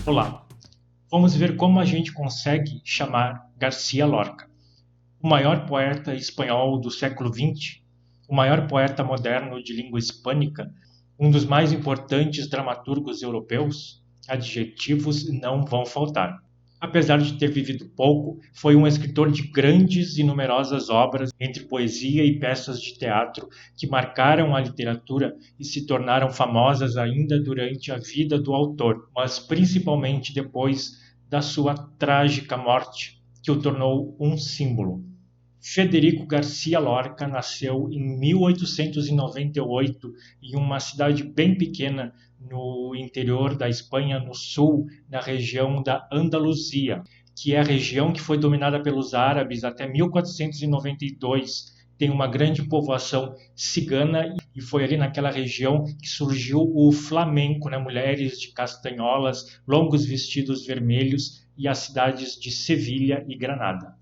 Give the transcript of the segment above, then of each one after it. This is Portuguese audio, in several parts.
Olá, vamos ver como a gente consegue chamar García Lorca, o maior poeta espanhol do século XX, o maior poeta moderno de língua hispânica, um dos mais importantes dramaturgos europeus. Adjetivos não vão faltar. Apesar de ter vivido pouco, foi um escritor de grandes e numerosas obras, entre poesia e peças de teatro, que marcaram a literatura e se tornaram famosas ainda durante a vida do autor, mas principalmente depois da sua trágica morte, que o tornou um símbolo. Federico García Lorca nasceu em 1898 em uma cidade bem pequena no interior da Espanha, no sul, na região da Andaluzia, que é a região que foi dominada pelos árabes até 1492. Tem uma grande povoação cigana e foi ali naquela região que surgiu o flamenco, né? Mulheres de castanholas, longos vestidos vermelhos e as cidades de Sevilha e Granada.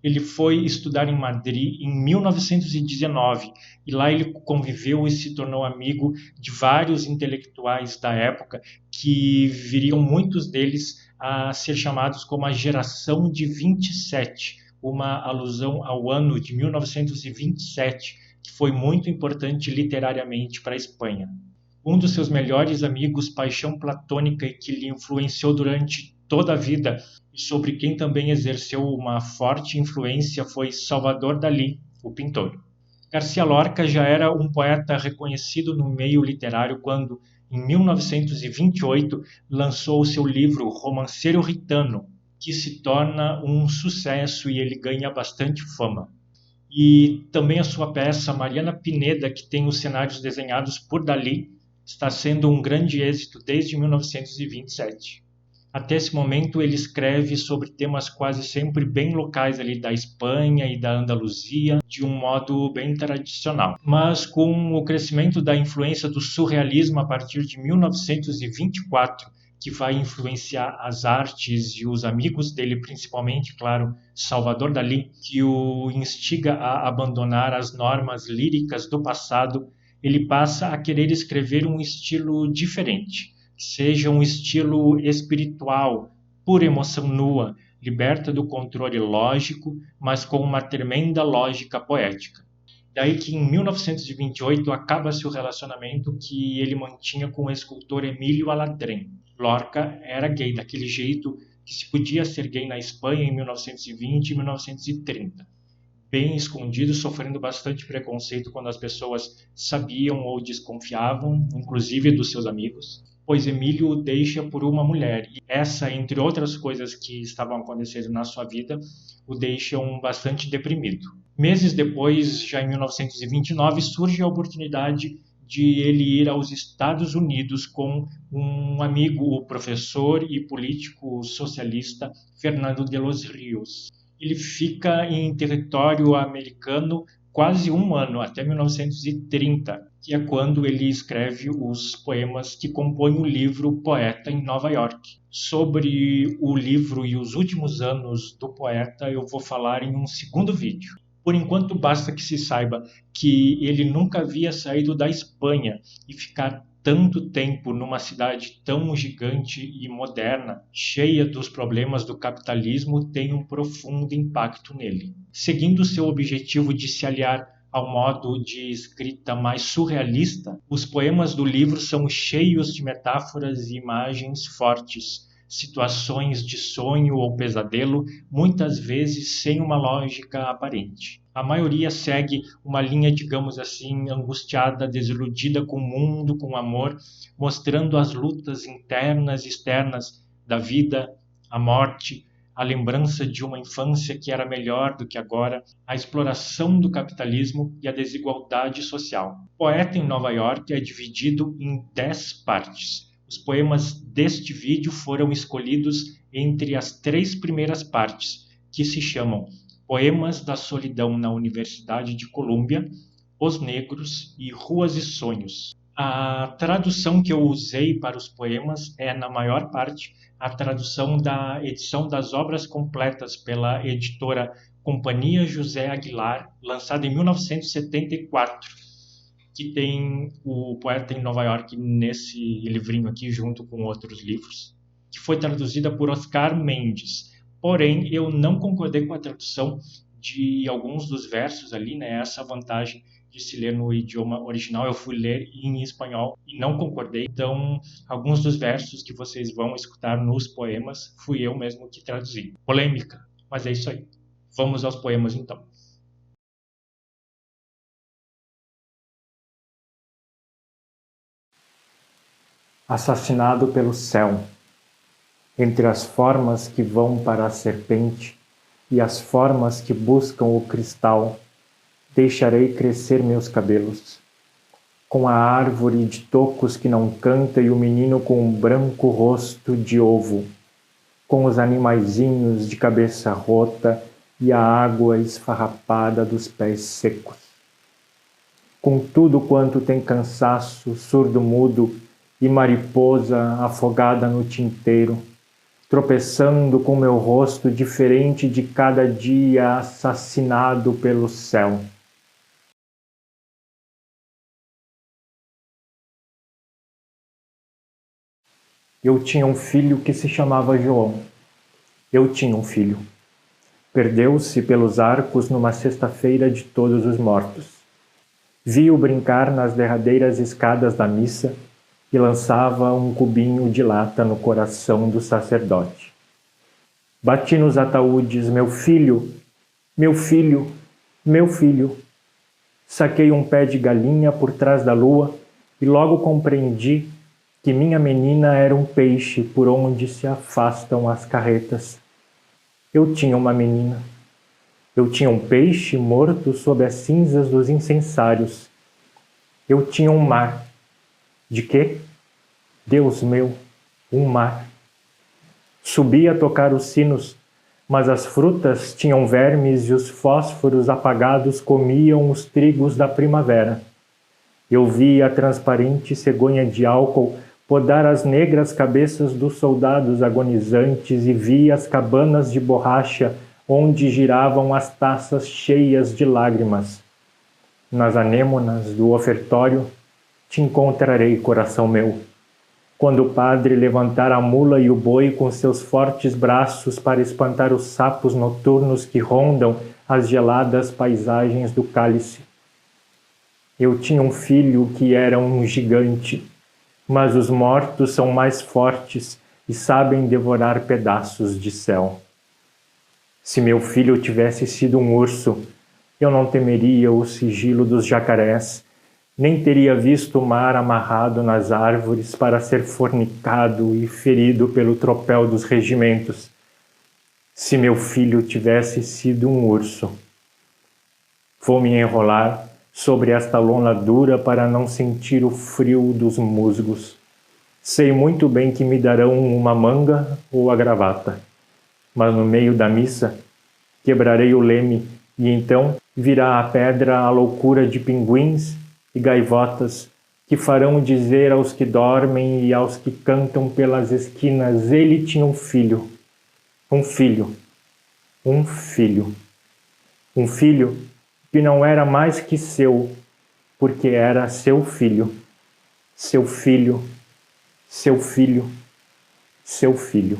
Ele foi estudar em Madrid em 1919 e lá ele conviveu e se tornou amigo de vários intelectuais da época, que viriam muitos deles a ser chamados como a geração de 27, uma alusão ao ano de 1927, que foi muito importante literariamente para a Espanha. Um dos seus melhores amigos, paixão platônica e que lhe influenciou durante toda a vida, e sobre quem também exerceu uma forte influência, foi Salvador Dalí, o pintor. García Lorca já era um poeta reconhecido no meio literário quando, em 1928, lançou o seu livro Romanceiro Ritano, que se torna um sucesso e ele ganha bastante fama. E também a sua peça Mariana Pineda, que tem os cenários desenhados por Dalí, está sendo um grande êxito desde 1927. Até esse momento ele escreve sobre temas quase sempre bem locais ali da Espanha e da Andaluzia, de um modo bem tradicional. Mas com o crescimento da influência do surrealismo a partir de 1924, que vai influenciar as artes e os amigos dele, principalmente, claro, Salvador Dalí, que o instiga a abandonar as normas líricas do passado, ele passa a querer escrever um estilo diferente. Seja um estilo espiritual, pura emoção nua, liberta do controle lógico, mas com uma tremenda lógica poética. Daí que em 1928 acaba-se o relacionamento que ele mantinha com o escultor Emílio Aladrén. Lorca era gay, daquele jeito que se podia ser gay na Espanha em 1920 e 1930. Bem escondido, sofrendo bastante preconceito quando as pessoas sabiam ou desconfiavam, inclusive dos seus amigos, pois Emílio o deixa por uma mulher. E essa, entre outras coisas que estavam acontecendo na sua vida, o deixam bastante deprimido. Meses depois, já em 1929, surge a oportunidade de ele ir aos Estados Unidos com um amigo, o professor e político socialista Fernando de los Ríos. Ele fica em território americano quase um ano, até 1930, que é quando ele escreve os poemas que compõem o livro Poeta em Nova York. Sobre o livro e os últimos anos do poeta eu vou falar em um segundo vídeo. Por enquanto basta que se saiba que ele nunca havia saído da Espanha e ficar tanto tempo numa cidade tão gigante e moderna, cheia dos problemas do capitalismo, tem um profundo impacto nele. Seguindo seu objetivo de se aliar ao modo de escrita mais surrealista, os poemas do livro são cheios de metáforas e imagens fortes, situações de sonho ou pesadelo, muitas vezes sem uma lógica aparente. A maioria segue uma linha, digamos assim, angustiada, desiludida com o mundo, com o amor, mostrando as lutas internas e externas da vida, a morte, a lembrança de uma infância que era melhor do que agora, a exploração do capitalismo e a desigualdade social. O Poeta em Nova York é dividido em 10 partes. Os poemas deste vídeo foram escolhidos entre as 3 primeiras partes, que se chamam Poemas da Solidão na Universidade de Colômbia, Os Negros e Ruas e Sonhos. A tradução que eu usei para os poemas é, na maior parte, a tradução da edição das obras completas pela editora Companhia José Aguilar, lançado em 1974, que tem o Poeta em Nova York nesse livrinho aqui, junto com outros livros, que foi traduzida por Oscar Mendes. Porém, eu não concordei com a tradução de alguns dos versos ali, né? Essa vantagem de se ler no idioma original, eu fui ler em espanhol e não concordei. Então, alguns dos versos que vocês vão escutar nos poemas, fui eu mesmo que traduzi. Polêmica, mas é isso aí. Vamos aos poemas então. Assassinado pelo céu, entre as formas que vão para a serpente e as formas que buscam o cristal, deixarei crescer meus cabelos. Com a árvore de tocos que não canta e o menino com um branco rosto de ovo, com os animaizinhos de cabeça rota e a água esfarrapada dos pés secos. Com tudo quanto tem cansaço, surdo-mudo e mariposa afogada no tinteiro, tropeçando com meu rosto diferente de cada dia assassinado pelo céu. Eu tinha um filho que se chamava João. Eu tinha um filho. Perdeu-se pelos arcos numa sexta-feira de todos os mortos. Vi-o brincar nas derradeiras escadas da missa e lançava um cubinho de lata no coração do sacerdote. Bati nos ataúdes, meu filho, meu filho, meu filho. Saquei um pé de galinha por trás da lua e logo compreendi que minha menina era um peixe por onde se afastam as carretas. Eu tinha uma menina. Eu tinha um peixe morto sob as cinzas dos incensários. Eu tinha um mar. De quê? Deus meu, um mar. Subi a tocar os sinos, mas as frutas tinham vermes e os fósforos apagados comiam os trigos da primavera. Eu vi a transparente cegonha de álcool podar as negras cabeças dos soldados agonizantes e vi as cabanas de borracha onde giravam as taças cheias de lágrimas. Nas anêmonas do ofertório te encontrarei, coração meu, quando o padre levantar a mula e o boi com seus fortes braços para espantar os sapos noturnos que rondam as geladas paisagens do cálice. Eu tinha um filho que era um gigante, mas os mortos são mais fortes e sabem devorar pedaços de céu. Se meu filho tivesse sido um urso, eu não temeria o sigilo dos jacarés, nem teria visto o mar amarrado nas árvores para ser fornicado e ferido pelo tropel dos regimentos. Se meu filho tivesse sido um urso, vou me enrolar sobre esta lona dura para não sentir o frio dos musgos. Sei muito bem que me darão uma manga ou a gravata, mas no meio da missa quebrarei o leme e então virá a pedra a loucura de pinguins e gaivotas que farão dizer aos que dormem e aos que cantam pelas esquinas: ele tinha um filho, um filho, um filho, um filho que não era mais que seu, porque era seu filho, seu filho, seu filho, seu filho.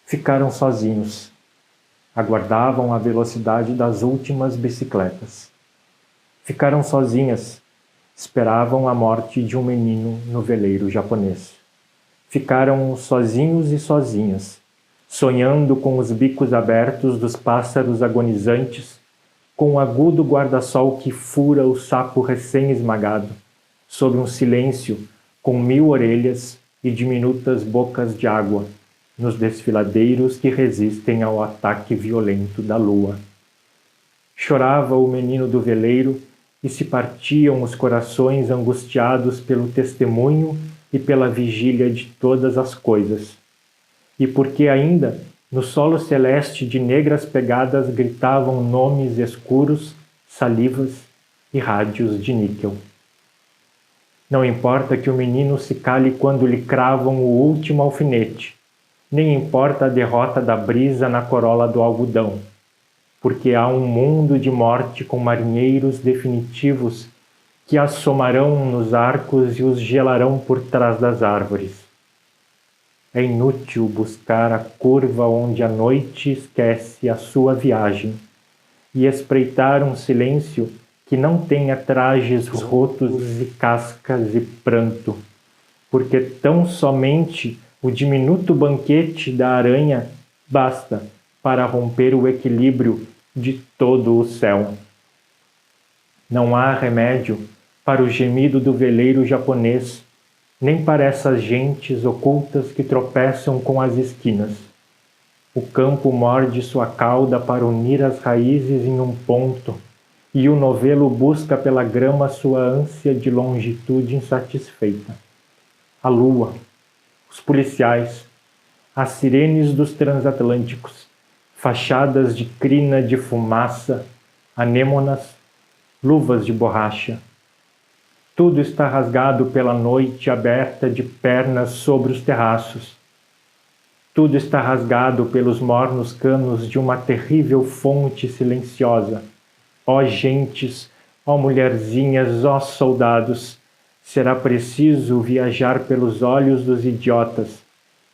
Ficaram sozinhos. Aguardavam a velocidade das últimas bicicletas. Ficaram sozinhas. Esperavam a morte de um menino no veleiro japonês. Ficaram sozinhos e sozinhas, sonhando com os bicos abertos dos pássaros agonizantes, com o agudo guarda-sol que fura o sapo recém-esmagado, sob um silêncio com 1000 orelhas e diminutas bocas de água, nos desfiladeiros que resistem ao ataque violento da lua. Chorava o menino do veleiro e se partiam os corações angustiados pelo testemunho e pela vigília de todas as coisas. E porque ainda, no solo celeste de negras pegadas gritavam nomes escuros, salivas e rádios de níquel. Não importa que o menino se cale quando lhe cravam o último alfinete, nem importa a derrota da brisa na corola do algodão, porque há um mundo de morte com marinheiros definitivos que assomarão nos arcos e os gelarão por trás das árvores. É inútil buscar a curva onde a noite esquece a sua viagem e espreitar um silêncio que não tenha trajes rotos e cascas e pranto, porque tão somente o diminuto banquete da aranha basta para romper o equilíbrio de todo o céu. Não há remédio para o gemido do veleiro japonês, nem para essas gentes ocultas que tropeçam com as esquinas. O campo morde sua cauda para unir as raízes em um ponto, e o novelo busca pela grama sua ânsia de longitude insatisfeita. A lua, os policiais, as sirenes dos transatlânticos, fachadas de crina de fumaça, anêmonas, luvas de borracha. Tudo está rasgado pela noite aberta de pernas sobre os terraços. Tudo está rasgado pelos mornos canos de uma terrível fonte silenciosa. Ó gentes, ó mulherzinhas, ó soldados, será preciso viajar pelos olhos dos idiotas,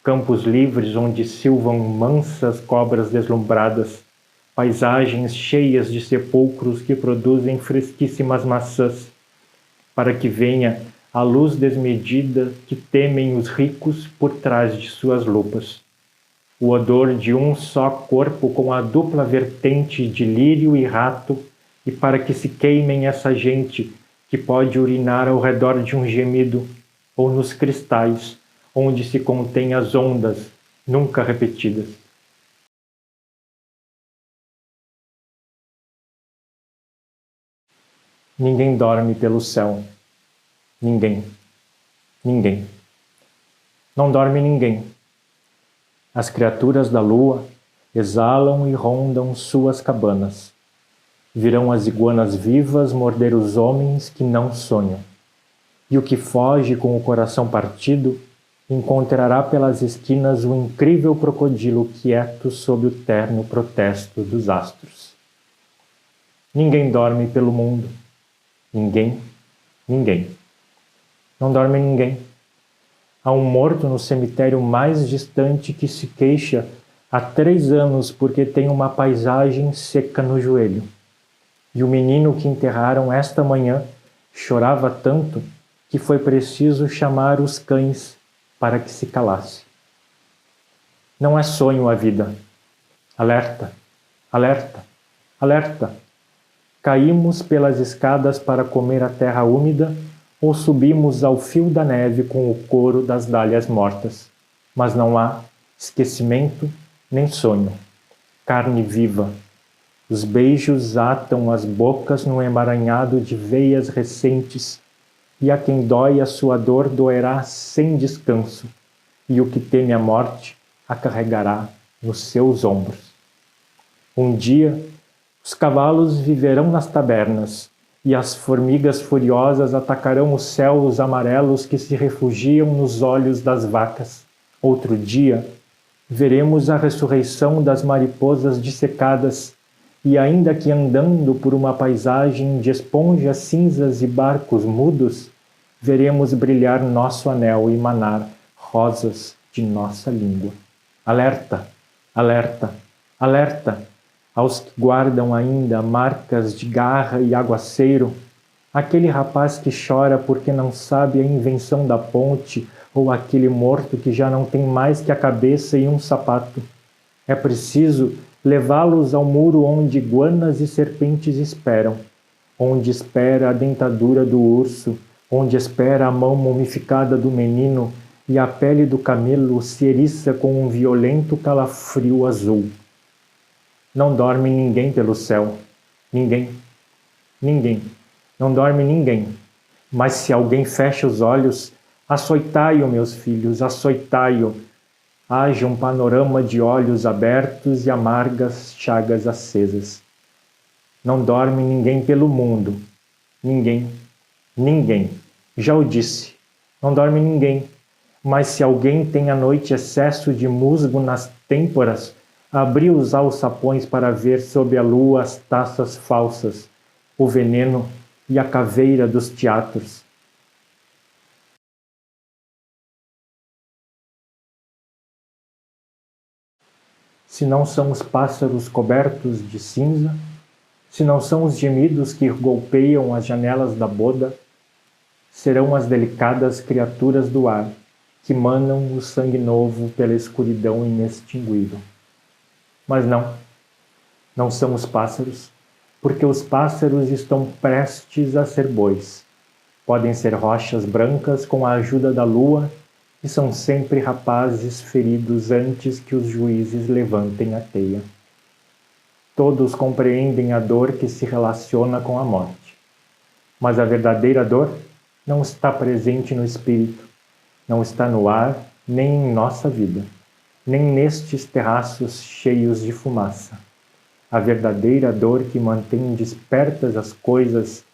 campos livres onde silvam mansas cobras deslumbradas, paisagens cheias de sepulcros que produzem fresquíssimas maçãs, para que venha a luz desmedida que temem os ricos por trás de suas lupas. O odor de um só corpo com a dupla vertente de lírio e rato, e para que se queimem essa gente que pode urinar ao redor de um gemido, ou nos cristais, onde se contêm as ondas nunca repetidas. Ninguém dorme pelo céu. Ninguém. Ninguém. Não dorme ninguém. As criaturas da lua exalam e rondam suas cabanas. Virão as iguanas vivas morder os homens que não sonham. E o que foge com o coração partido encontrará pelas esquinas o incrível crocodilo quieto sob o terno protesto dos astros. Ninguém dorme pelo mundo. Ninguém. Ninguém. Não dorme ninguém. Há um morto no cemitério mais distante que se queixa há 3 anos porque tem uma paisagem seca no joelho. E o menino que enterraram esta manhã chorava tanto que foi preciso chamar os cães para que se calasse. Não é sonho a vida. Alerta, alerta, alerta. Caímos pelas escadas para comer a terra úmida ou subimos ao fio da neve com o couro das dálias mortas. Mas não há esquecimento nem sonho. Carne viva. Os beijos atam as bocas num emaranhado de veias recentes, e a quem dói a sua dor doerá sem descanso, e o que teme a morte a carregará nos seus ombros. Um dia, os cavalos viverão nas tabernas, e as formigas furiosas atacarão os céus amarelos que se refugiam nos olhos das vacas. Outro dia, veremos a ressurreição das mariposas dissecadas, e ainda que andando por uma paisagem de esponjas cinzas e barcos mudos, veremos brilhar nosso anel e manar rosas de nossa língua. Alerta, alerta, alerta! Aos que guardam ainda marcas de garra e aguaceiro, aquele rapaz que chora porque não sabe a invenção da ponte, ou aquele morto que já não tem mais que a cabeça e um sapato. É preciso levá-los ao muro onde iguanas e serpentes esperam, onde espera a dentadura do urso, onde espera a mão mumificada do menino e a pele do camelo se eriça com um violento calafrio azul. Não dorme ninguém pelo céu. Ninguém. Ninguém. Não dorme ninguém. Mas se alguém fecha os olhos, açoitai-o, meus filhos, açoitai-o. Haja um panorama de olhos abertos e amargas chagas acesas. Não dorme ninguém pelo mundo. Ninguém. Ninguém. Já o disse, não dorme ninguém, mas se alguém tem à noite excesso de musgo nas têmporas, abri os alçapões para ver sob a lua as taças falsas, o veneno e a caveira dos teatros. Se não são os pássaros cobertos de cinza, se não são os gemidos que golpeiam as janelas da boda, serão as delicadas criaturas do ar que manam o sangue novo pela escuridão inextinguível. Mas não são os pássaros, porque os pássaros estão prestes a ser bois. Podem ser rochas brancas com a ajuda da lua e são sempre rapazes feridos antes que os juízes levantem a teia. Todos compreendem a dor que se relaciona com a morte. Mas a verdadeira dor não está presente no espírito, não está no ar, nem em nossa vida, nem nestes terraços cheios de fumaça. A verdadeira dor que mantém despertas as coisas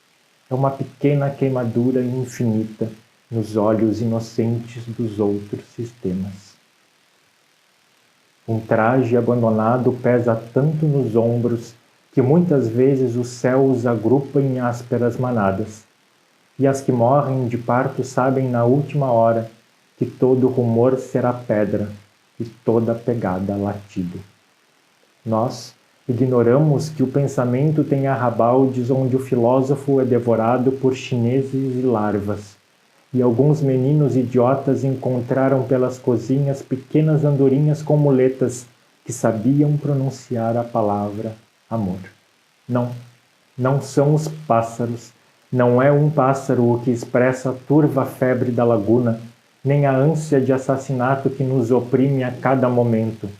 é uma pequena queimadura infinita nos olhos inocentes dos outros sistemas. Um traje abandonado pesa tanto nos ombros que muitas vezes o céu os agrupa em ásperas manadas, e as que morrem de parto sabem na última hora que todo rumor será pedra e toda pegada latido. Nós ignoramos que o pensamento tem arrabaldes onde o filósofo é devorado por chineses e larvas, e alguns meninos idiotas encontraram pelas cozinhas pequenas andorinhas com muletas que sabiam pronunciar a palavra amor. Não são os pássaros, não é um pássaro o que expressa a turva febre da laguna, nem a ânsia de assassinato que nos oprime a cada momento,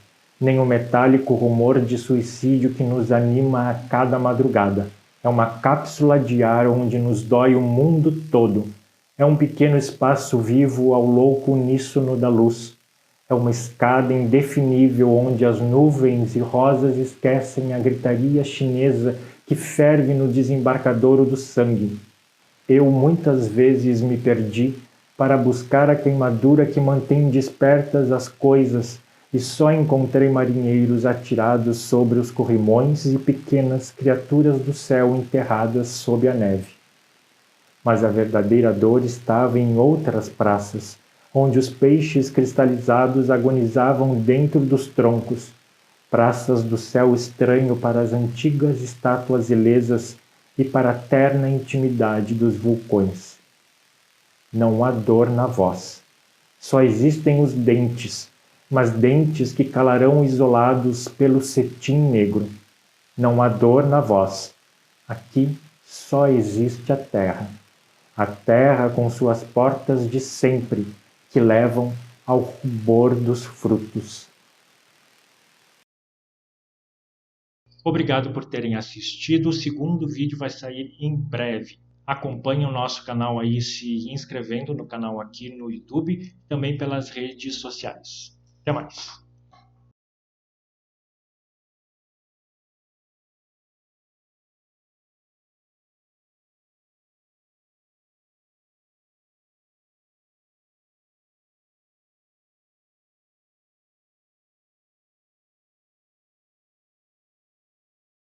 nem o metálico rumor de suicídio que nos anima a cada madrugada. É uma cápsula de ar onde nos dói o mundo todo. É um pequeno espaço vivo ao louco uníssono da luz. É uma escada indefinível onde as nuvens e rosas esquecem a gritaria chinesa que ferve no desembarcadouro do sangue. Eu muitas vezes me perdi para buscar a queimadura que mantém despertas as coisas e só encontrei marinheiros atirados sobre os corrimões e pequenas criaturas do céu enterradas sob a neve. Mas a verdadeira dor estava em outras praças, onde os peixes cristalizados agonizavam dentro dos troncos, praças do céu estranho para as antigas estátuas ilesas e para a terna intimidade dos vulcões. Não há dor na voz. Só existem os dentes, mas dentes que calarão isolados pelo cetim negro. Não há dor na voz. Aqui só existe a terra com suas portas de sempre, que levam ao rubor dos frutos. Obrigado por terem assistido. O segundo vídeo vai sair em breve. Acompanhe o nosso canal aí se inscrevendo no canal aqui no YouTube, também pelas redes sociais. Até mais!